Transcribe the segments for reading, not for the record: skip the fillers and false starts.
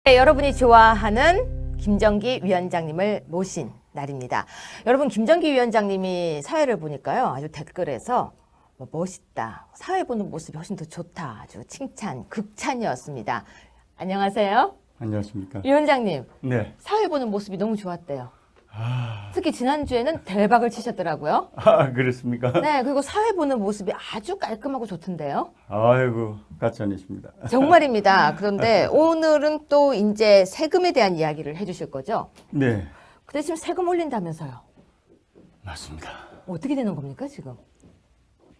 네, 여러분이 좋아하는 김정기 위원장님을 모신 날입니다. 여러분, 김정기 위원장님이 사회를 보니까요, 아주 댓글에서 멋있다, 사회 보는 모습이 훨씬 더 좋다, 아주 칭찬, 극찬이었습니다. 안녕하세요. 안녕하십니까. 위원장님, 네. 사회 보는 모습이 너무 좋았대요. 특히 지난주에는 대박을 치셨더라고요. 그렇습니까? 네, 그리고 사회 보는 모습이 아주 깔끔하고 좋던데요. 아이고, 가짜이십니다. 정말입니다. 그런데 오늘은 또 이제 세금에 대한 이야기를 해주실 거죠? 네. 근데 지금 세금 올린다면서요. 맞습니다. 어떻게 되는 겁니까, 지금?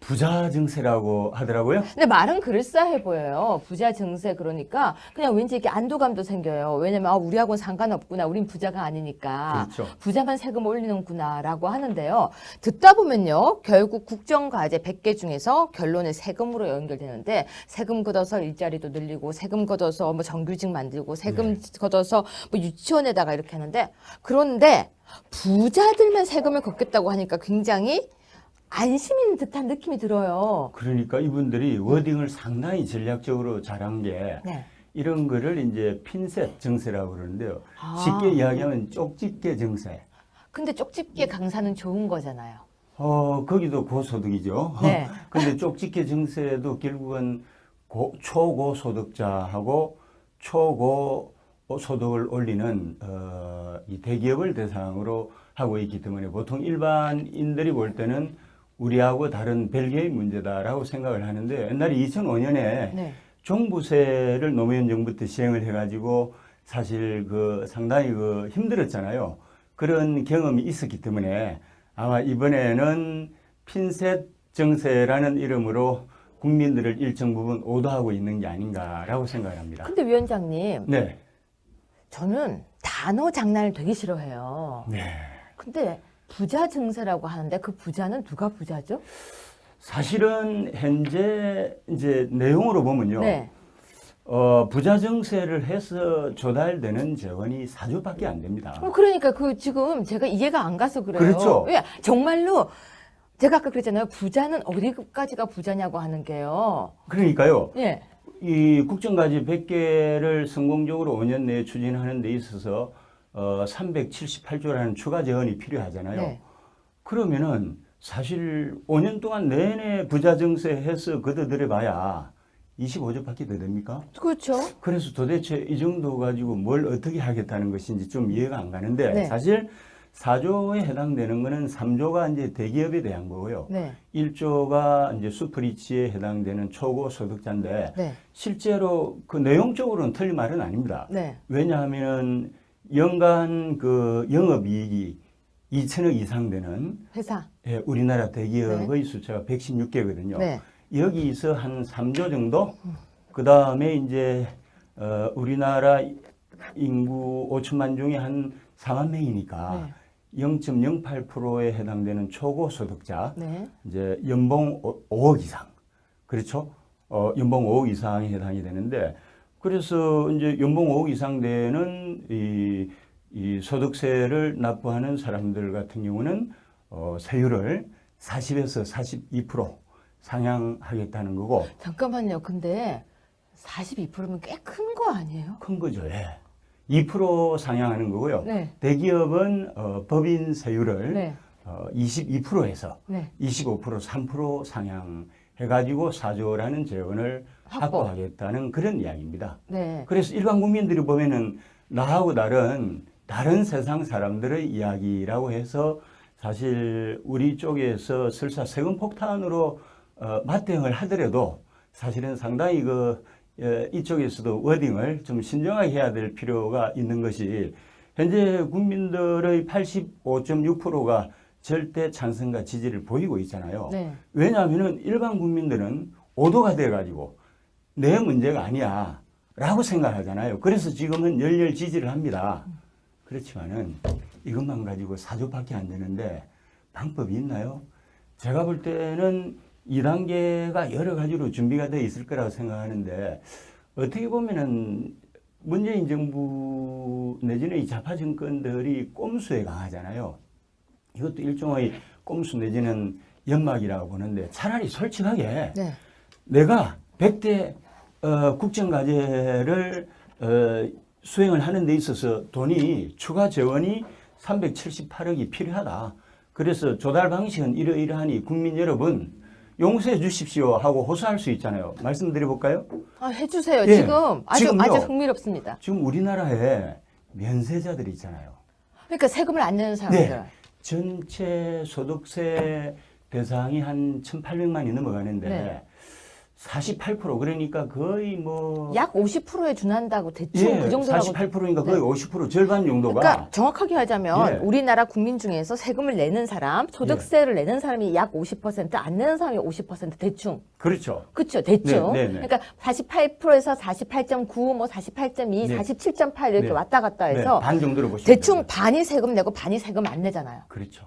부자 증세라고 하더라고요. 근데 말은 그럴싸해 보여요. 부자 증세 그러니까 그냥 왠지 이렇게 안도감도 생겨요. 왜냐면 우리하고는 상관없구나. 우린 부자가 아니니까. 그렇죠. 부자만 세금 올리는구나 라고 하는데요. 듣다 보면요. 결국 국정과제 100개 중에서 결론은 세금으로 연결되는데 세금 걷어서 일자리도 늘리고 세금 걷어서 뭐 정규직 만들고 세금 걷어서 뭐 유치원에다가 이렇게 하는데 그런데 부자들만 세금을 걷겠다고 하니까 굉장히 안심 있는 듯한 느낌이 들어요. 그러니까 이분들이 워딩을 상당히 전략적으로 잘한 게 네. 이런 거를 이제 핀셋 증세라고 그러는데요. 아. 쉽게 이야기하면 쪽집게 증세. 근데 쪽집게 강사는 좋은 거잖아요. 거기도 고소득이죠. 네. 근데 쪽집게 증세도 결국은 초고소득자하고 초고소득을 올리는 이 대기업을 대상으로 하고 있기 때문에 보통 일반인들이 볼 때는 우리하고 다른 별개의 문제다라고 생각을 하는데 옛날에 2005년에 네. 종부세를 노무현 정부 때 시행을 해가지고 사실 상당히 힘들었잖아요. 그런 경험이 있었기 때문에 아마 이번에는 핀셋 정세라는 이름으로 국민들을 일정 부분 오도하고 있는 게 아닌가라고 생각을 합니다. 근데 위원장님, 네. 저는 단어 장난을 되게 싫어해요. 네. 근데 부자 증세라고 하는데 그 부자는 누가 부자죠? 사실은 현재 이제 내용으로 보면요. 네. 부자 증세를 해서 조달되는 재원이 4조밖에 안 됩니다. 그러니까 지금 제가 이해가 안 가서 그래요. 그렇죠. 왜? 정말로 제가 아까 그랬잖아요. 부자는 어디까지가 부자냐고 하는 게요. 그러니까요. 예. 이 국정과제 100개를 성공적으로 5년 내에 추진하는 데 있어서 378조라는 추가 재원이 필요하잖아요. 네. 그러면은 사실 5년 동안 내내 부자 증세해서 걷어들여 봐야 25조밖에 더 됩니까? 그렇죠. 그래서 도대체 이 정도 가지고 뭘 어떻게 하겠다는 것인지 좀 이해가 안 가는데 네. 사실 4조에 해당되는 거는 3조가 이제 대기업에 대한 거고요. 네. 1조가 이제 수프리치에 해당되는 초고 소득자인데 네. 실제로 그 내용적으로는 틀린 말은 아닙니다. 네. 왜냐하면 연간 영업이익이 2천억 이상 되는 회사. 우리나라 대기업의 숫자가 116개거든요. 네. 여기서 한 3조 정도? 그 다음에 이제, 우리나라 인구 5천만 중에 한 4만 명이니까 0.08%에 해당되는 초고소득자, 네. 이제 연봉 5억 이상. 그렇죠? 연봉 5억 이상에 해당이 되는데, 그래서 이제 연봉 5억 이상 되는 이 소득세를 납부하는 사람들 같은 경우는, 세율을 40에서 42% 상향하겠다는 거고. 잠깐만요. 근데 42%면 꽤 큰 거 아니에요? 큰 거죠. 예. 2% 상향하는 거고요. 네. 대기업은 법인 세율을 네. 22%에서 네. 25%, 3% 상향해가지고 4조라는 재원을 확보하겠다는 그런 이야기입니다. 네. 그래서 일반 국민들이 보면은 나하고 다른 세상 사람들의 이야기라고 해서 사실 우리 쪽에서 설사 세금 폭탄으로 맞대응을 하더라도 사실은 상당히 이쪽에서도 워딩을 좀 신중하게 해야 될 필요가 있는 것이 현재 국민들의 85.6%가 절대 찬성과 지지를 보이고 있잖아요. 네. 왜냐하면은 일반 국민들은 오도가 돼가지고 내 문제가 아니야 라고 생각하잖아요. 그래서 지금은 열렬 지지를 합니다. 그렇지만은 이것만 가지고 4조밖에 안 되는데 방법이 있나요? 제가 볼 때는 2단계가 여러 가지로 준비가 되어 있을 거라고 생각하는데 어떻게 보면은 문재인 정부 내지는 이 좌파 정권들이 꼼수에 강하잖아요. 이것도 일종의 꼼수 내지는 연막이라고 보는데 차라리 솔직하게 내가 100대 국정과제를 수행을 하는 데 있어서 돈이 추가 재원이 378억이 필요하다. 그래서 조달 방식은 이러이러하니 국민 여러분 용서해 주십시오 하고 호소할 수 있잖아요. 말씀드려 볼까요? 해주세요. 예, 지금 아주 지금요. 흥미롭습니다. 지금 우리나라에 면세자들이 있잖아요. 그러니까 세금을 안 내는 사람들. 네. 전체 소득세 대상이 한 1,800만이 넘어가는데 네. 48% 그러니까 거의 뭐 약 50%에 준한다고 대충 그 정도라고. 48%니까 거의 50% 절반 정도가 그러니까 정확하게 하자면 예. 우리나라 국민 중에서 세금을 내는 사람, 소득세를 내는 사람이 약 50%, 안 내는 사람이 50% 대충. 그렇죠. 그렇죠. 대충. 네, 네, 네. 그러니까 48%에서 48.9, 뭐 48.2, 네. 47.8 이렇게 네. 왔다 갔다 네, 해서 반 정도로 보시면 대충 됩니다. 반이 세금 내고 반이 세금 안 내잖아요. 그렇죠.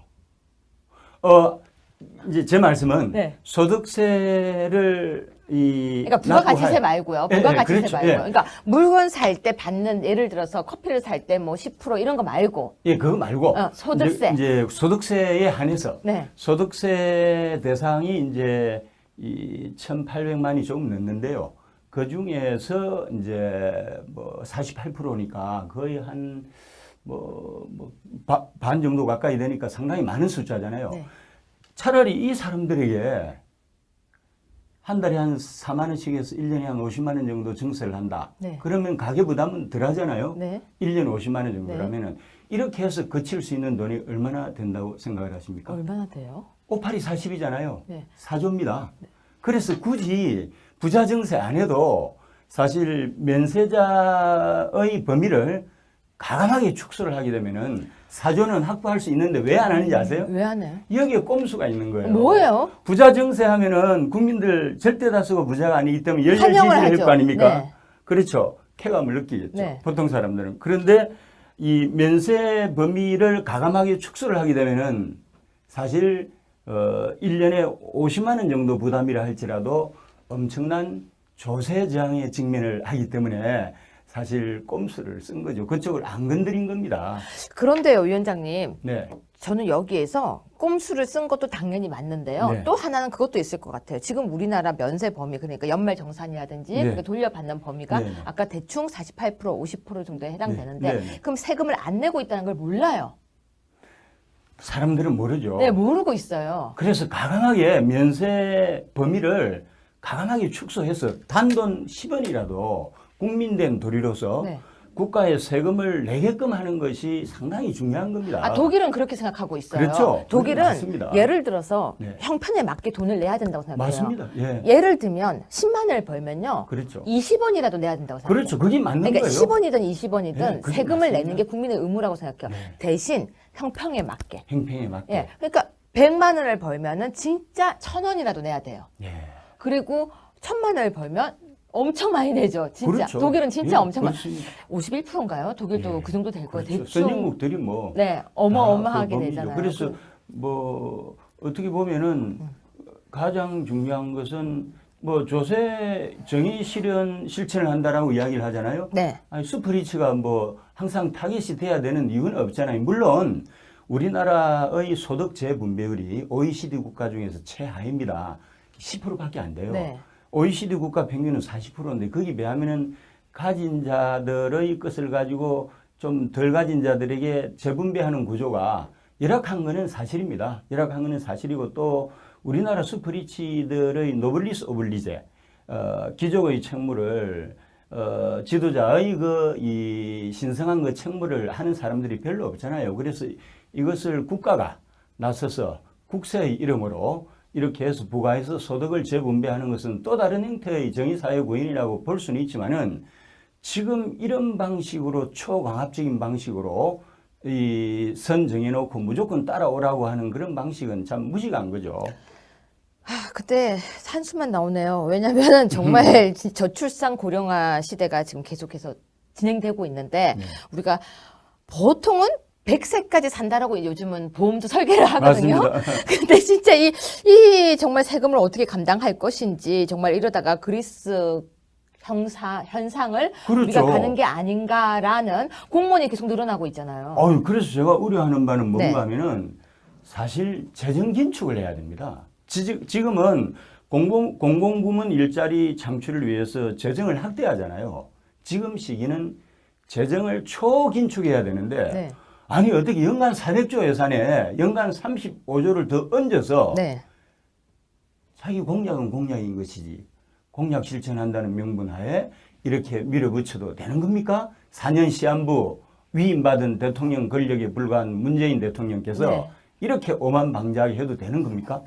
이제 제 말씀은 네. 소득세를 그러니까 부가가치세 말고요. 부가가치세 그렇죠. 말고. 예. 그러니까 물건 살 때 받는 예를 들어서 커피를 살 때 뭐 10% 이런 거 말고. 예, 그거 말고 소득세. 이제 소득세에 한해서 네. 소득세 대상이 이제 이 1,800만이 조금 넘는데요. 그 중에서 이제 뭐 48%니까 거의 한 반 정도 가까이 되니까 상당히 많은 숫자잖아요. 네. 차라리 이 사람들에게 한 달에 한 4만 원씩에서 1년에 한 50만 원 정도 증세를 한다. 네. 그러면 가계 부담은 덜 하잖아요. 네. 1년에 50만 원 정도라면은 이렇게 해서 거칠 수 있는 돈이 얼마나 된다고 생각을 하십니까? 얼마나 돼요? 5, 8이 40이잖아요. 네. 4조입니다. 그래서 굳이 부자 증세 안 해도 사실 면세자의 범위를 가감하게 축소를 하게 되면은 4조는 확보할 수 있는데 왜 안 하는지 아세요? 왜 안 해요? 여기에 꼼수가 있는 거예요. 뭐예요? 부자 증세하면은 국민들 절대 다수가 부자가 아니기 때문에 열렬 환영을 지지를 할 하죠. 거 아닙니까? 네. 그렇죠. 쾌감을 느끼겠죠. 네. 보통 사람들은. 그런데 이 면세 범위를 가감하게 축소를 하게 되면은 사실 1년에 50만 원 정도 부담이라 할지라도 엄청난 조세 저항에 직면을 하기 때문에 사실 꼼수를 쓴 거죠. 그쪽을 안 건드린 겁니다. 그런데요, 위원장님. 네. 저는 여기에서 꼼수를 쓴 것도 당연히 맞는데요. 네. 또 하나는 그것도 있을 것 같아요. 지금 우리나라 면세 범위, 그러니까 연말 정산이라든지 네. 그러니까 돌려받는 범위가 네. 아까 대충 48%, 50% 정도에 해당되는데 네. 네. 그럼 세금을 안 내고 있다는 걸 몰라요. 사람들은 모르죠. 네, 모르고 있어요. 그래서 가감하게 면세 범위를 가감하게 축소해서 단돈 10원이라도 국민된 도리로서 네. 국가에 세금을 내게끔 하는 것이 상당히 중요한 겁니다. 독일은 그렇게 생각하고 있어요. 그렇죠. 독일은 맞습니다. 예를 들어서 네. 형편에 맞게 돈을 내야 된다고 생각해요. 맞습니다. 예. 예를 들면 10만 원을 벌면요. 그렇죠. 20원이라도 내야 된다고 생각해요. 그렇죠. 그게 맞는 그러니까 거예요. 10원이든 20원이든 네, 그게 세금을 맞습니다. 내는 게 국민의 의무라고 생각해요. 네. 대신 형평에 맞게. 행평에 맞게. 예. 그러니까 100만 원을 벌면은 진짜 1,000원이라도 내야 돼요. 예. 그리고 1,000만 원을 벌면 엄청 많이 내죠. 진짜. 그렇죠. 독일은 진짜 예, 엄청 많이. 그렇습니다. 51%인가요? 독일도 예. 그 정도 될 거예요. 그렇죠. 대충. 선진국들이 뭐 네. 어마어마하게 다 그 범위죠. 내잖아요. 그래서 뭐 어떻게 보면은 가장 중요한 것은 뭐 조세 정의 실천을 한다라고 이야기를 하잖아요. 네. 아니, 스프리츠가 뭐 항상 타깃이 돼야 되는 이유는 없잖아요. 물론 우리나라의 소득 재분배율이 OECD 국가 중에서 최하입니다. 10%밖에 안 돼요. 네. OECD 국가 평균은 40%인데 거기 비하면은 가진 자들의 것을 가지고 좀 덜 가진 자들에게 재분배하는 구조가 열악한 거는 사실입니다. 열악한 거는 사실이고 또 우리나라 스프리치들의 노블리스 오블리제, 귀족의 책무를 지도자의 이 신성한 그 책무를 하는 사람들이 별로 없잖아요. 그래서 이것을 국가가 나서서 국세의 이름으로 이렇게 해서 부과해서 소득을 재분배하는 것은 또 다른 형태의 정의사회 구현이라고 볼 수는 있지만은 지금 이런 방식으로 초강압적인 방식으로 이 선 정해놓고 무조건 따라오라고 하는 그런 방식은 참 무식한 거죠. 그때 한숨만 나오네요. 왜냐면은 정말 저출산 고령화 시대가 지금 계속해서 진행되고 있는데 네. 우리가 보통은 100세까지 산다라고 요즘은 보험도 설계를 하거든요. 맞습니다. 근데 진짜 이 정말 세금을 어떻게 감당할 것인지 정말 이러다가 그리스 현상을 그렇죠. 우리가 가는 게 아닌가라는 공무원이 계속 늘어나고 있잖아요. 그래서 제가 우려하는 바는 뭔가 네. 하면은 사실 재정 긴축을 해야 됩니다. 지금은 공공부문 일자리 창출을 위해서 재정을 확대하잖아요. 지금 시기는 재정을 초긴축해야 되는데 네. 아니 어떻게 연간 400조 예산에 연간 35조를 더 얹어서 네. 자기 공약은 공약인 것이지 공약 실천한다는 명분하에 이렇게 밀어붙여도 되는 겁니까? 4년 시한부 위임받은 대통령 권력에 불과한 문재인 대통령께서 네. 이렇게 오만방자하게 도 되는 겁니까?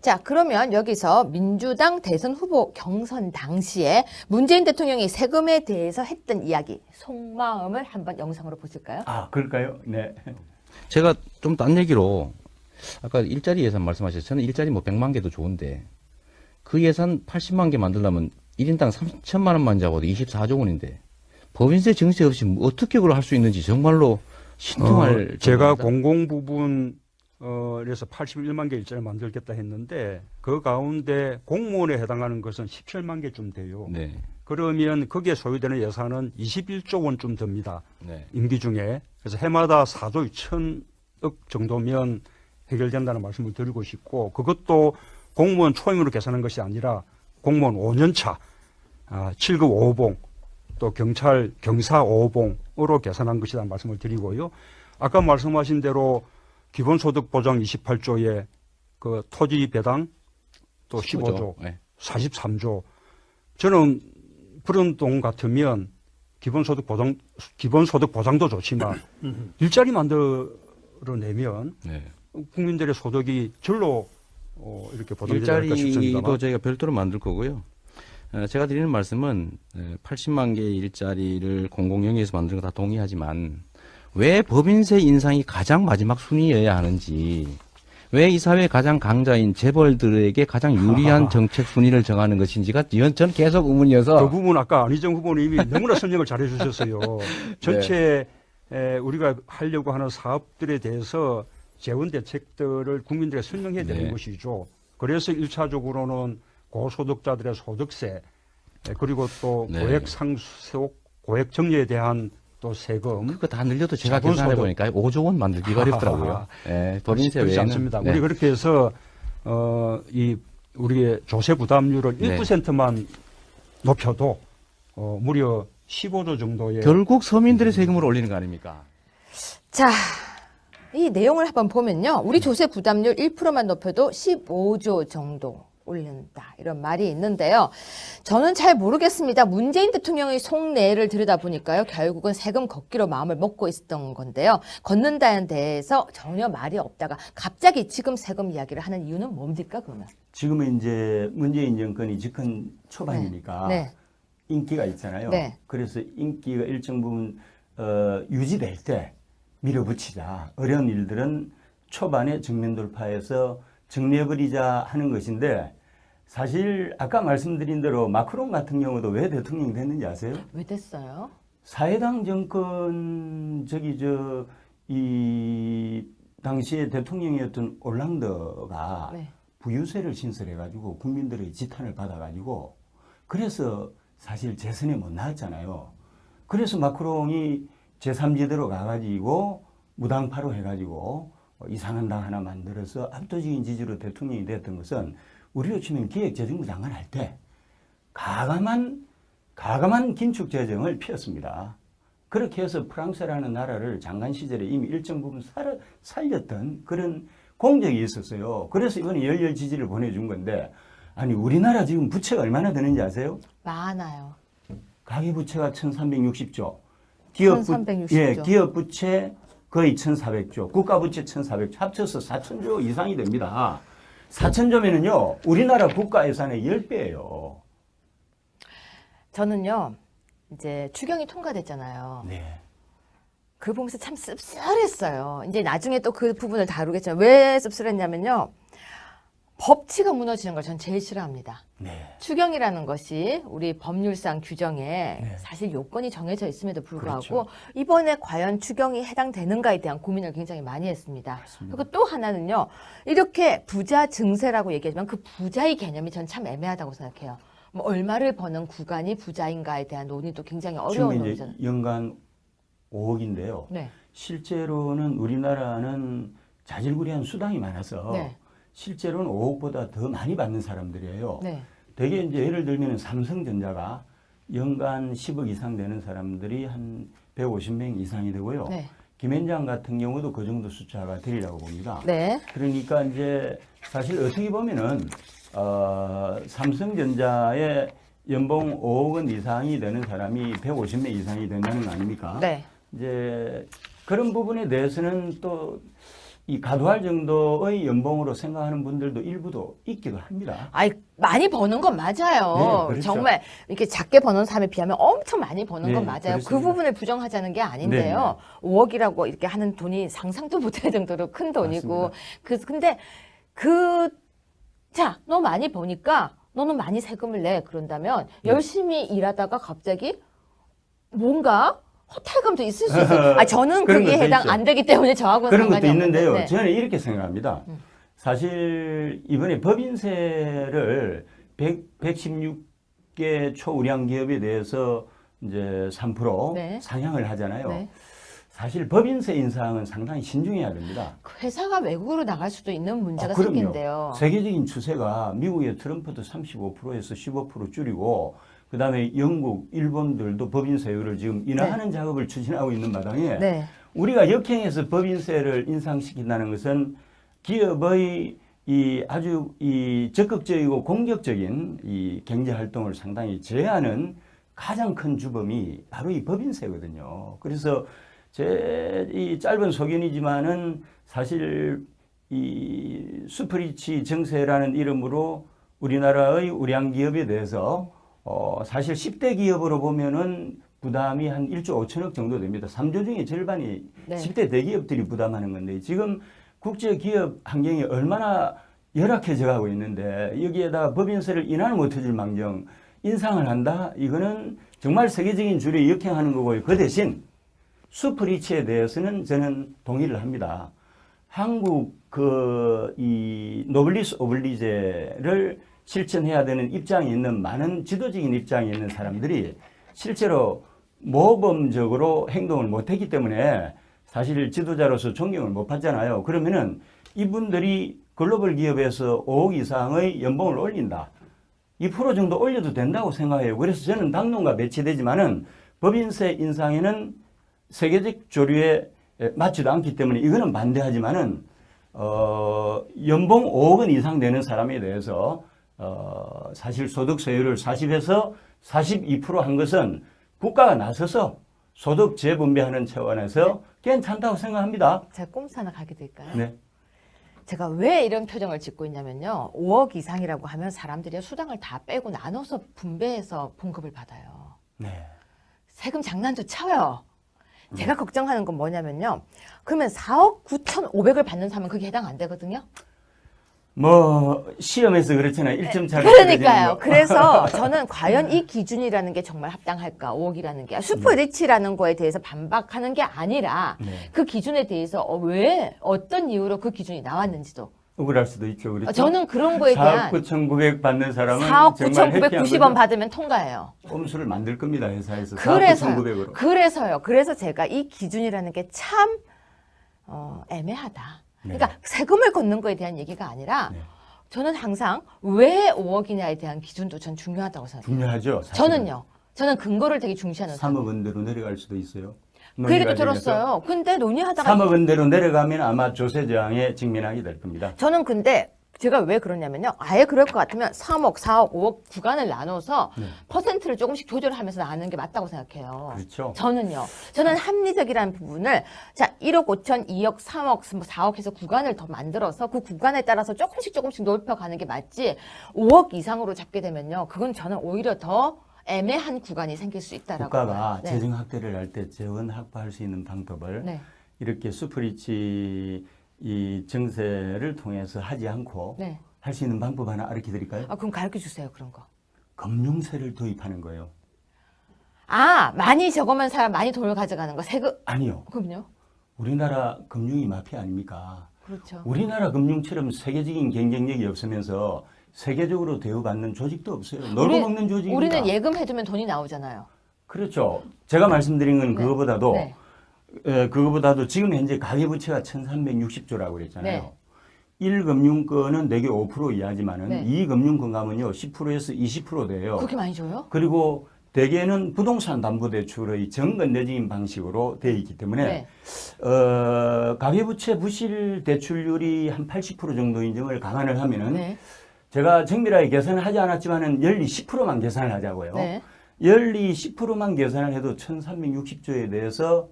자, 그러면 여기서 민주당 대선 후보 경선 당시에 문재인 대통령이 세금에 대해서 했던 이야기, 속마음을 한번 영상으로 보실까요? 아, 그럴까요? 네. 제가 좀 딴 얘기로 아까 일자리 예산 말씀하셨어요. 저는 일자리 뭐 100만 개도 좋은데 그 예산 80만 개 만들려면 1인당 3천만 원만 잡아도 24조 원인데 법인세 증세 없이 뭐 어떻게 그걸 할 수 있는지 정말로 신통할 제가 정도입니다. 공공 부분 그래서 81만 개 일자리 만들겠다 했는데 그 가운데 공무원에 해당하는 것은 17만 개쯤 돼요. 네. 그러면 거기에 소요되는 예산은 21조 원쯤 듭니다. 네. 임기 중에. 그래서 해마다 4조 2천억 정도면 해결된다는 말씀을 드리고 싶고 그것도 공무원 초임으로 계산한 것이 아니라 공무원 5년차 7급 5호봉 또 경찰 경사 5호봉으로 계산한 것이라는 말씀을 드리고요. 아까 말씀하신 대로 기본소득 보장 28조에 그 토지 배당 또 15조, 네. 43조. 저는 그런 돈 같으면 기본소득 보장도 좋지만 일자리 만들어내면 네. 국민들의 소득이 절로 이렇게 보장되지 않을까 싶습니다. 일자리도 저희가 별도로 만들 거고요. 제가 드리는 말씀은 80만 개의 일자리를 공공영리에서 만드는 거 다 동의하지만 왜 법인세 인상이 가장 마지막 순위여야 하는지 왜 이 사회의 가장 강자인 재벌들에게 가장 유리한 정책 순위를 정하는 것인지가 저는 계속 의문이어서 그 부분 아까 안희정 후보님이 너무나 설명을 잘해 주셨어요. 전체 우리가 하려고 하는 사업들에 대해서 재원 대책들을 국민들에게 설명해야 되는 네. 것이죠. 그래서 1차적으로는 고소득자들의 소득세 그리고 또 네. 고액 상속, 고액 정리에 대한 또 세금 그거 다 늘려도 제가 자본소득. 계산해 보니까 5조 원 만들기가 어렵더라고요. 예, 법인세 그렇지 외에는 않습니다. 네. 우리 그렇게 해서 이 우리의 조세 부담률을 네. 1%만 높여도 무려 15조 정도의 결국 서민들의 세금을 올리는 거 아닙니까? 자, 이 내용을 한번 보면요. 우리 조세 부담률 1%만 높여도 15조 정도 올린다. 이런 말이 있는데요. 저는 잘 모르겠습니다. 문재인 대통령의 속내를 들여다보니까요. 결국은 세금 걷기로 마음을 먹고 있었던 건데요. 걷는다는 데에서 전혀 말이 없다가 갑자기 지금 세금 이야기를 하는 이유는 뭡니까, 그러면? 지금은 이제 문재인 정권이 집권 초반이니까 네. 인기가 있잖아요. 네. 그래서 인기가 일정 부분 유지될 때 밀어붙이자. 어려운 일들은 초반에 정면 돌파해서 정리해버리자 하는 것인데 사실 아까 말씀드린 대로 마크롱 같은 경우도 왜 대통령이 됐는지 아세요? 왜 됐어요? 사회당 정권 이 당시에 대통령이었던 올랑드가 네. 부유세를 신설해가지고 국민들의 지탄을 받아가지고 그래서 사실 재선에 못 나왔잖아요. 그래서 마크롱이 제3지대로 가가지고 무당파로 해가지고 이상한 당 하나 만들어서 압도적인 지지로 대통령이 됐던 것은 우리로 치면 기획재정부 장관 할 때 가감한 긴축 재정을 피웠습니다. 그렇게 해서 프랑스라는 나라를 장관 시절에 이미 일정 부분 살렸던 그런 공적이 있었어요. 그래서 이번에 열렬 지지를 보내준 건데 아니 우리나라 지금 부채가 얼마나 되는지 아세요? 많아요. 가계부채가 1360조. 1360조. 기업 부채 거의 1400조. 국가부채 1400조. 합쳐서 4000조 이상이 됩니다. 4000조면은요, 우리나라 국가 예산의 10배예요. 저는요, 이제 추경이 통과됐잖아요. 네. 그걸 보면서 참 씁쓸했어요. 이제 나중에 또 그 부분을 다루겠지만 왜 씁쓸했냐면요. 법치가 무너지는 걸 전 제일 싫어합니다. 네. 추경이라는 것이 우리 법률상 규정에 네. 사실 요건이 정해져 있음에도 불구하고 그렇죠. 이번에 과연 추경이 해당되는가에 대한 고민을 굉장히 많이 했습니다. 맞습니다. 그리고 또 하나는요. 이렇게 부자 증세라고 얘기하지만 그 부자의 개념이 전 참 애매하다고 생각해요. 뭐 얼마를 버는 구간이 부자인가에 대한 논의도 굉장히 어려운 지금 이제 논의잖아요. 연간 5억인데요. 네. 실제로는 우리나라는 자질구레한 수당이 많아서 네. 실제로는 5억보다 더 많이 받는 사람들이에요. 네. 되게 이제 예를 들면 삼성전자가 연간 10억 이상 되는 사람들이 한 150명 이상이 되고요. 네. 김현장 같은 경우도 그 정도 숫자가 되리라고 봅니다. 네. 그러니까 이제 사실 어떻게 보면은 삼성전자의 연봉 5억 원 이상이 되는 사람이 150명 이상이 된다는 거 아닙니까? 네. 이제 그런 부분에 대해서는 또 이 가도할 정도의 연봉으로 생각하는 분들도 일부도 있기도 합니다. 아이, 많이 버는 건 맞아요. 네, 그렇죠. 정말 이렇게 작게 버는 사람에 비하면 엄청 많이 버는 네, 건 맞아요. 그 그렇습니다. 부분을 부정하자는 게 아닌데요. 5억이라고 이렇게 하는 돈이 상상도 못할 정도로 큰 돈이고. 근데 자, 너 많이 버니까 너는 많이 세금을 내. 그런다면 열심히 일하다가 갑자기 뭔가 허탈감도 있을 수 있어요. 아, 저는 그런 그게 것도 해당 있죠. 안 되기 때문에 저하고는 그런 것도 상관이 있는데요. 없는데. 네. 저는 이렇게 생각합니다. 사실 이번에 법인세를 116개 초우량 기업에 대해서 이제 3% 네. 상향을 하잖아요. 네. 사실 법인세 인상은 상당히 신중해야 됩니다. 그 회사가 외국으로 나갈 수도 있는 문제가 그럼요. 생긴대요. 세계적인 추세가 미국의 트럼프도 35%에서 15% 줄이고 그다음에 영국, 일본들도 법인세율을 지금 인하하는 작업을 추진하고 있는 마당에 네. 우리가 역행해서 법인세를 인상시킨다는 것은 기업의 이 아주 이 적극적이고 공격적인 이 경제 활동을 상당히 제한하는 가장 큰 주범이 바로 이 법인세거든요. 그래서 제 이 짧은 소견이지만은 사실 이 스프리치 정세라는 이름으로 우리나라의 우량 기업에 대해서 사실 10대 기업으로 보면은 부담이 한 1조 5천억 정도 됩니다. 3조 중에 절반이 네. 10대 대기업들이 부담하는 건데 지금 국제 기업 환경이 얼마나 열악해져 가고 있는데 여기에다 법인세를 인하를 못 해줄 망정 인상을 한다? 이거는 정말 세계적인 줄에 역행하는 거고요. 그 대신 수프리치에 대해서는 저는 동의를 합니다. 한국 이 노블리스 오블리제를 실천해야 되는 입장이 있는 많은 지도적인 입장이 있는 사람들이 실제로 모범적으로 행동을 못했기 때문에 사실 지도자로서 존경을 못 받잖아요. 그러면은 이분들이 글로벌 기업에서 5억 이상의 연봉을 올린다. 2% 정도 올려도 된다고 생각해요. 그래서 저는 당론과 매치되지만은 법인세 인상에는 세계적 조류에 맞지도 않기 때문에 이거는 반대하지만은 연봉 5억 원 이상 되는 사람에 대해서 사실 소득세율을 40에서 42% 한 것은 국가가 나서서 소득 재분배하는 차원에서 괜찮다고 생각합니다. 제가 꼼수 하나 가게 될까요? 네. 제가 왜 이런 표정을 짓고 있냐면요. 5억 이상이라고 하면 사람들이 수당을 다 빼고 나눠서 분배해서 봉급을 받아요. 네. 세금 장난도 쳐요. 제가 걱정하는 건 뭐냐면요. 그러면 4억 9,500을 받는 사람은 그게 해당 안 되거든요. 뭐 시험에서 그렇잖아요. 1점 차를 그러니까요. 그래서 저는 과연 이 기준이라는 게 정말 합당할까? 5억이라는 게 슈퍼리치라는 거에 대해서 반박하는 게 아니라 네. 그 기준에 대해서 왜 어떤 이유로 그 기준이 나왔는지도 억울할 수도 있죠. 그렇죠? 저는 그런 거에 4억 대한 9,900 받는 사람은 4억 정말 9,990원 받으면 통과해요. 꼼수를 만들 겁니다. 회사에서. 4억 그래서요. 9,900으로. 그래서요. 그래서 제가 이 기준이라는 게 참 애매하다. 네. 그러니까 세금을 걷는 거에 대한 얘기가 아니라 네. 저는 항상 왜 5억이냐에 대한 기준도 전 중요하다고 생각해요. 중요하죠. 사실은. 저는요. 저는 근거를 되게 중시하는 3억 원대로 내려갈 수도 있어요. 그 얘기도 논의가 들었어요. 근데 논의하다가 3억 원대로 내려가면 아마 조세 저항에 직면하게 될 겁니다. 저는 근데 제가 왜 그러냐면요. 아예 그럴 것 같으면 3억, 4억, 5억 구간을 나눠서 네. 퍼센트를 조금씩 조절하면서 나누는 게 맞다고 생각해요. 그렇죠. 저는요. 저는 합리적이라는 부분을 자 1억 5천, 2억, 3억, 4억 해서 구간을 더 만들어서 그 구간에 따라서 조금씩 넓혀가는 게 맞지 5억 이상으로 잡게 되면요. 그건 저는 오히려 더 애매한 구간이 생길 수 있다라고 국가가 봐요. 네. 재정 확대를 할 때 재원 확보할 수 있는 방법을 네. 이렇게 수프리치 이 정세를 통해서 하지 않고 네. 할 수 있는 방법 하나 알려 드릴까요? 아, 그럼 가르쳐 주세요. 그런 거. 금융세를 도입하는 거예요. 아, 많이 적으면 사람 많이 돈을 가져가는 거. 세금. 아니요. 그럼요. 우리나라 금융이 마피아 아닙니까? 그렇죠. 우리나라 금융처럼 세계적인 경쟁력이 없으면서 세계적으로 대우받는 조직도 없어요. 놀고 먹는 조직입니다. 우리는 예금해두면 돈이 나오잖아요. 그렇죠. 제가 말씀드린 건 네. 그거보다도 네. 그거보다도 지금 현재 가계부채가 1,360조라고 그랬잖아요. 네. 1금융권은 대개 5% 이하지만은 네. 2금융권 가면요 10%에서 20% 돼요. 그렇게 많이 줘요? 그리고 대개는 부동산 담보대출의 정건대적인 방식으로 되어 있기 때문에 네. 가계부채 부실 대출률이 한 80% 정도 인정을 감안을 하면은 네. 제가 정밀하게 계산을 하지 않았지만은 연리 10%만 계산을 하자고요. 네. 연리 10%만 계산을 해도 1360조에 대해서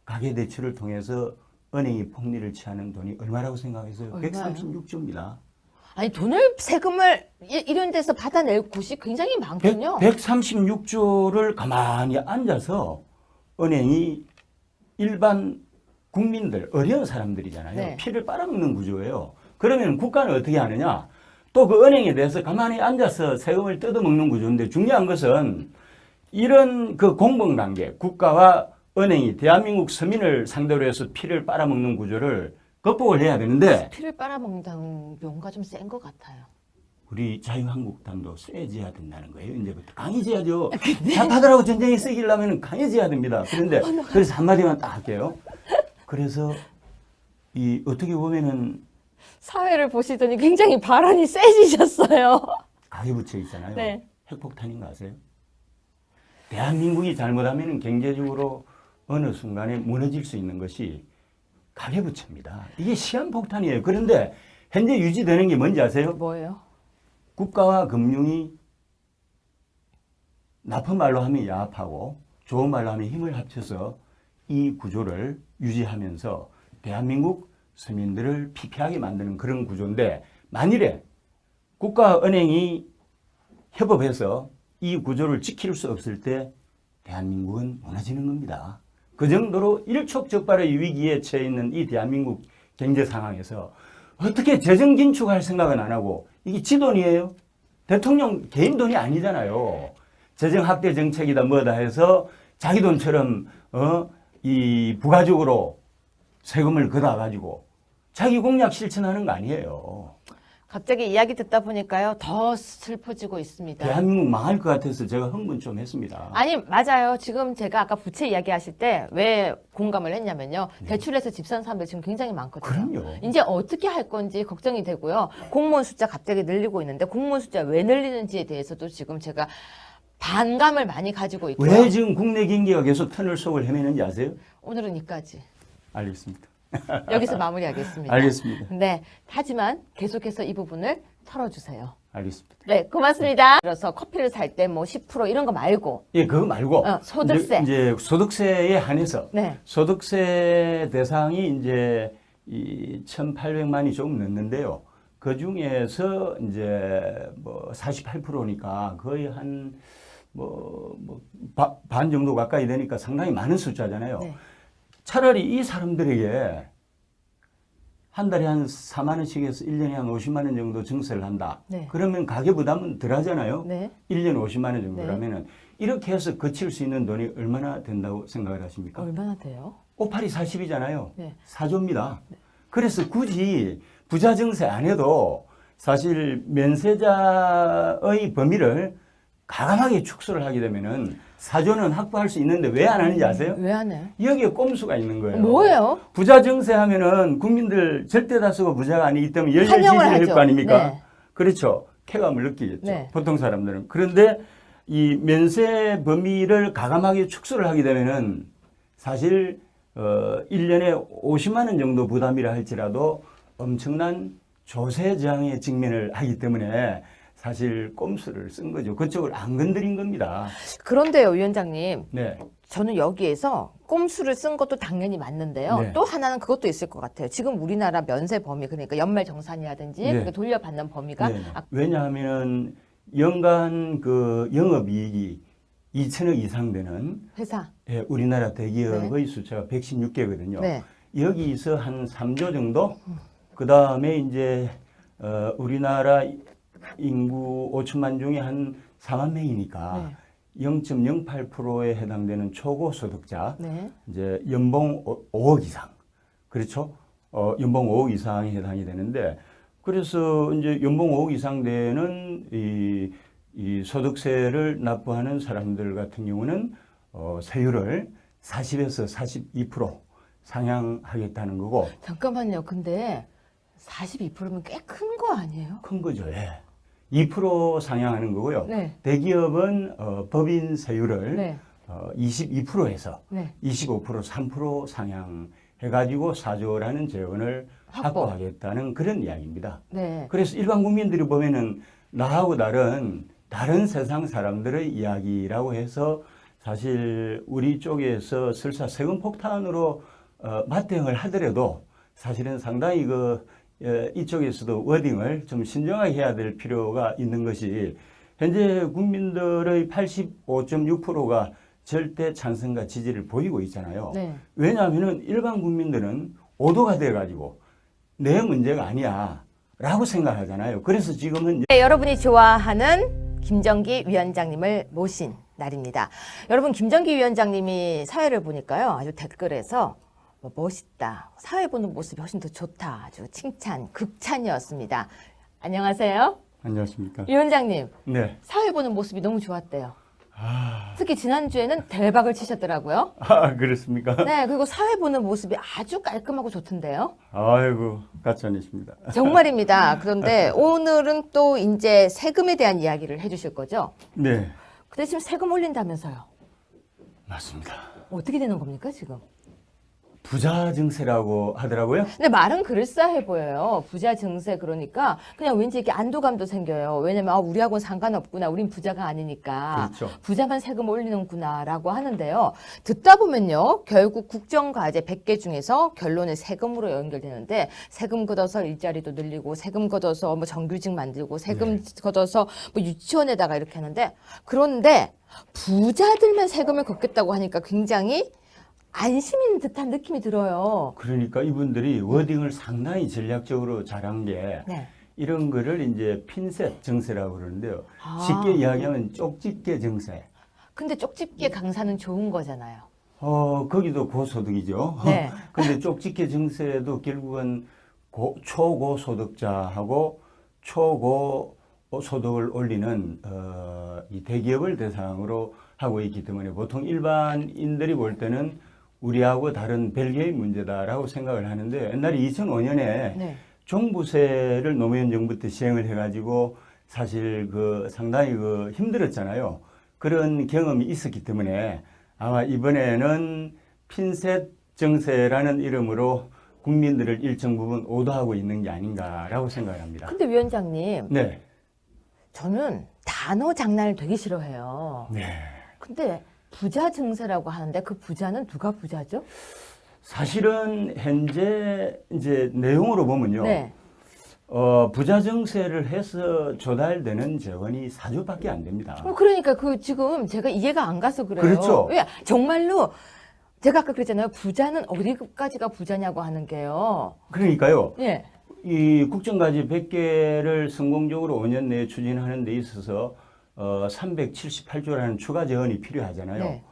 가계대출을 통해서 은행이 폭리를 취하는 돈이 얼마라고 생각하세요? 얼마요? 136조입니다. 아니 돈을 세금을 이런 데서 받아낼 곳이 굉장히 많군요. 136조를 가만히 앉아서 은행이 일반 국민들, 어려운 사람들이잖아요. 네. 피를 빨아먹는 구조예요. 그러면 국가는 어떻게 하느냐? 또 그 은행에 대해서 가만히 앉아서 세금을 뜯어먹는 구조인데 중요한 것은 이런 그 공범관계, 국가와 은행이 대한민국 서민을 상대로 해서 피를 빨아먹는 구조를 극복을 해야 되는데 피를 빨아먹는다는 용어가 좀 센 것 같아요. 우리 자유한국당도 세져야 된다는 거예요. 이제부터 강해져야죠. 좌파들하고 전쟁이 세기려면 강해져야 됩니다. 그런데 그래서 한마디만 딱 할게요. 그래서 이 어떻게 보면은 사회를 보시더니 굉장히 발언이 세지셨어요. 가계부채 있잖아요. 네. 핵폭탄인 거 아세요? 대한민국이 잘못하면 경제적으로 어느 순간에 무너질 수 있는 것이 가계부채입니다. 이게 시한폭탄이에요. 그런데 현재 유지되는 게 뭔지 아세요? 뭐예요? 국가와 금융이 나쁜 말로 하면 야합하고 좋은 말로 하면 힘을 합쳐서 이 구조를 유지하면서 대한민국 서민들을 피폐하게 만드는 그런 구조인데 만일에 국가와 은행이 협업해서 이 구조를 지킬 수 없을 때 대한민국은 무너지는 겁니다. 그 정도로 일촉즉발의 위기에 처해 있는 이 대한민국 경제 상황에서 어떻게 재정 긴축할 생각은 안 하고 이게 지 돈이에요. 대통령 개인 돈이 아니잖아요. 재정 확대 정책이다 뭐다 해서 자기 돈처럼 이 부가적으로 세금을 걷어 가지고 자기 공약 실천하는 거 아니에요. 갑자기 이야기 듣다 보니까요 더 슬퍼지고 있습니다. 대한민국 망할 것 같아서 제가 흥분 좀 했습니다. 아니 맞아요. 지금 제가 아까 부채 이야기하실 때 왜 공감을 했냐면요. 대출해서 집 산 사람들 지금 굉장히 많거든요. 그럼요. 이제 어떻게 할 건지 걱정이 되고요. 공무원 숫자 갑자기 늘리고 있는데 공무원 숫자 왜 늘리는지에 대해서도 지금 제가 반감을 많이 가지고 있고요. 왜 지금 국내 경기가 계속 터널 속을 헤매는지 아세요? 오늘은 여기까지. 알겠습니다. 여기서 마무리하겠습니다. 알겠습니다. 네. 하지만 계속해서 이 부분을 털어주세요. 알겠습니다. 네, 고맙습니다. 그래서 커피를 살 때 뭐 10% 이런 거 말고 예, 그거 말고 소득세. 이제 소득세에 한해서 네. 소득세 대상이 이제 이 1,800만이 조금 넘는데요. 그 중에서 이제 뭐 48%니까 거의 한 반 정도 가까이 되니까 상당히 많은 숫자잖아요. 네. 차라리 이 사람들에게 한 달에 한 4만 원씩에서 1년에 한 50만 원 정도 증세를 한다. 네. 그러면 가계 부담은 덜 하잖아요. 네. 1년에 50만 원 정도라면은 이렇게 해서 거칠 수 있는 돈이 얼마나 된다고 생각을 하십니까? 얼마나 돼요? 582 40이잖아요. 네. 4조입니다. 그래서 굳이 부자 증세 안 해도 사실 면세자의 범위를 가감하게 축소를 하게 되면은 4조는 확보할 수 있는데 왜 안 하는지 아세요? 왜 안 해요? 여기에 꼼수가 있는 거예요. 뭐예요? 부자 증세하면은 국민들 절대 다수가 부자가 아니기 때문에 열렬 환영을 지지를 할 하죠. 거 아닙니까? 네. 그렇죠. 쾌감을 느끼겠죠. 네. 보통 사람들은. 그런데 이 면세 범위를 가감하게 축소를 하게 되면은 사실 1년에 50만 원 정도 부담이라 할지라도 엄청난 조세 저항에 직면을 하기 때문에 사실 꼼수를 쓴 거죠. 그쪽을 안 건드린 겁니다. 그런데요, 위원장님. 네. 저는 여기에서 꼼수를 쓴 것도 당연히 맞는데요. 네. 또 하나는 그것도 있을 것 같아요. 지금 우리나라 면세 범위, 그러니까 연말 정산이라든지 네. 그 돌려받는 범위가 네. 왜냐하면 연간 그 영업이익이 2천억 이상 되는 회사. 예, 우리나라 대기업의 숫자가 116개거든요. 네. 여기서 한 3조 정도, 그 다음에 이제 우리나라 인구 5천만 중에 한 4만 명이니까 0.08%에 해당되는 초고 소득자, 네. 이제 연봉 5억 이상, 그렇죠? 연봉 5억 이상에 해당이 되는데, 그래서 이제 연봉 5억 이상 되는 이 소득세를 납부하는 사람들 같은 경우는 세율을 40에서 42% 상향하겠다는 거고. 잠깐만요. 근데 42%면 꽤 큰 거 아니에요? 큰 거죠. 예. 2% 상향하는 거고요. 네. 대기업은 법인세율을 네. 22%에서 네. 25%, 3% 상향해가지고 4조라는 재원을 확보. 확보하겠다는 그런 이야기입니다. 네. 그래서 일반 국민들이 보면은 나하고 다른 세상 사람들의 이야기라고 해서 사실 우리 쪽에서 설사 세금 폭탄으로 맞대응을 하더라도 사실은 상당히 이쪽에서도 워딩을 좀 신중하게 해야 될 필요가 있는 것이 현재 국민들의 85.6%가 절대 찬성과 지지를 보이고 있잖아요. 네. 왜냐하면은 일반 국민들은 오도가 돼가지고 내 문제가 아니야 라고 생각하잖아요. 그래서 지금은 네, 여러분이 좋아하는 김정기 위원장님을 모신 날입니다. 여러분, 김정기 위원장님이 사회를 보니까요, 아주 댓글에서 멋있다, 사회 보는 모습이 훨씬 더 좋다, 아주 칭찬, 극찬이었습니다. 안녕하세요. 안녕하십니까. 위원장님, 네. 사회 보는 모습이 너무 좋았대요. 특히 지난주에는 대박을 치셨더라고요. 그렇습니까? 네, 그리고 사회 보는 모습이 아주 깔끔하고 좋던데요. 아이고, 가짜니십니다. 정말입니다. 그런데 오늘은 또 이제 세금에 대한 이야기를 해주실 거죠? 네, 근데 지금 세금 올린다면서요. 맞습니다. 어떻게 되는 겁니까, 지금? 부자 증세라고 하더라고요. 근데 말은 그럴싸해 보여요. 부자 증세 그러니까 그냥 왠지 이렇게 안도감도 생겨요. 왜냐면 우리하고는 상관없구나. 우린 부자가 아니니까. 그렇죠. 부자만 세금 올리는구나라고 하는데요. 듣다 보면요. 결국 국정과제 100개 중에서 결론은 세금으로 연결되는데 세금 걷어서 일자리도 늘리고 세금 걷어서 뭐 정규직 만들고 세금 걷어서 뭐 유치원에다가 이렇게 하는데 그런데 부자들만 세금을 걷겠다고 하니까 굉장히 안심 있는 듯한 느낌이 들어요. 그러니까 이분들이 워딩을 상당히 전략적으로 잘한 게 네. 이런 거를 이제 핀셋 증세라고 그러는데요. 아. 쉽게 이야기하면 쪽집게 증세. 근데 쪽집게 강사는 좋은 거잖아요. 거기도 고소득이죠. 네. 근데 쪽집게 증세도 결국은 초고소득자하고 초고소득을 올리는 이 대기업을 대상으로 하고 있기 때문에 보통 일반인들이 볼 때는 우리하고 다른 별개의 문제다라고 생각을 하는데 옛날에 2005년에 네. 종부세를 노무현 정부 때 시행을 해가지고 사실 상당히 힘들었잖아요. 그런 경험이 있었기 때문에 아마 이번에는 핀셋 정세라는 이름으로 국민들을 일정 부분 오도하고 있는 게 아닌가라고 생각을 합니다. 근데 위원장님, 네. 저는 단어 장난을 되게 싫어해요. 네. 근데 부자 증세라고 하는데 그 부자는 누가 부자죠? 사실은 현재 이제 내용으로 보면요. 네. 부자 증세를 해서 조달되는 재원이 4조밖에 안 됩니다. 그러니까 지금 제가 이해가 안 가서 그래요. 그렇죠. 왜? 정말로 제가 아까 그랬잖아요. 부자는 어디까지가 부자냐고 하는 게요. 그러니까요. 예. 이 국정과제 100개를 성공적으로 5년 내에 추진하는 데 있어서 378조라는 추가 재원이 필요하잖아요. 네.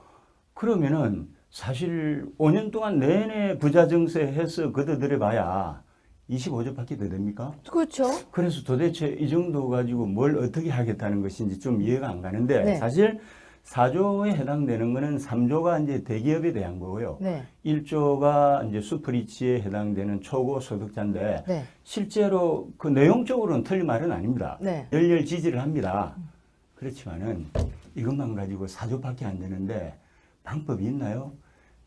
그러면은 사실 5년 동안 내내 부자 증세해서 걷어들여 봐야 25조밖에 더 됩니까? 그렇죠. 그래서 도대체 이 정도 가지고 뭘 어떻게 하겠다는 것인지 좀 이해가 안 가는데 네. 사실 4조에 해당되는 거는 3조가 이제 대기업에 대한 거고요. 네. 1조가 이제 수프리치에 해당되는 초고 소득자인데 네. 실제로 그 내용적으로는 틀린 말은 아닙니다. 네. 열렬 지지를 합니다. 그렇지만은 이것만 가지고 4조밖에 안 되는데 방법이 있나요?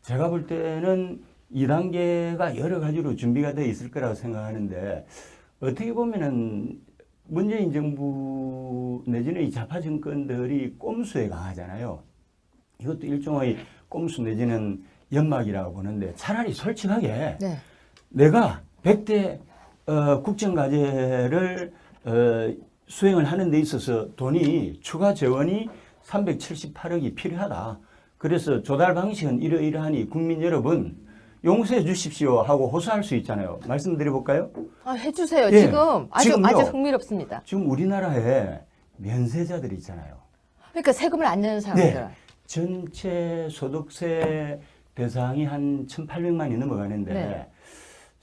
제가 볼 때는 2단계가 여러 가지로 준비가 되어 있을 거라고 생각하는데 어떻게 보면은 문재인 정부 내지는 이 좌파 정권들이 꼼수에 강하잖아요. 이것도 일종의 꼼수 내지는 연막이라고 보는데 차라리 솔직하게 네. 내가 100대 국정과제를 수행을 하는 데 있어서 추가 재원이 378억이 필요하다. 그래서 조달 방식은 이러이러하니 국민 여러분 용서해 주십시오 하고 호소할 수 있잖아요. 말씀드려볼까요? 해주세요. 예, 지금 지금요. 아주 흥미롭습니다. 지금 우리나라에 면세자들이 있잖아요. 그러니까 세금을 안 내는 사람들. 네. 전체 소득세 대상이 한 1,800만이 넘어가는데 네.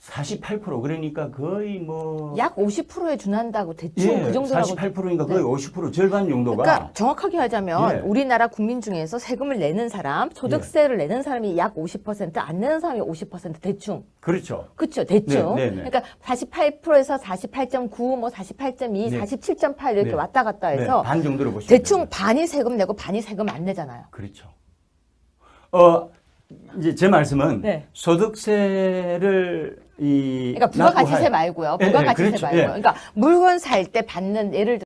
48% 그러니까 거의 뭐 약 50%에 준한다고 대충 그 정도라고. 48%니까 거의 50% 절반 정도가 그러니까 정확하게 하자면 예. 우리나라 국민 중에서 세금을 내는 사람, 소득세를 내는 사람이 약 50%, 안 내는 사람이 50% 대충. 그렇죠. 그렇죠. 대충. 네, 네, 네. 그러니까 48%에서 48.9, 뭐 48.2, 네. 47.8 이렇게 네. 왔다 갔다 해서 반 정도로 보시면 대충 됩니다. 반이 세금 내고 반이 세금 안 내잖아요. 그렇죠. 이제 제 말씀은 네. 소득세를 그러니까 부가가치세 말고요. 예, 예, 부가가치세 그렇죠. 말고요. 예. 그러니까 물건 살 때 받는 예를 들어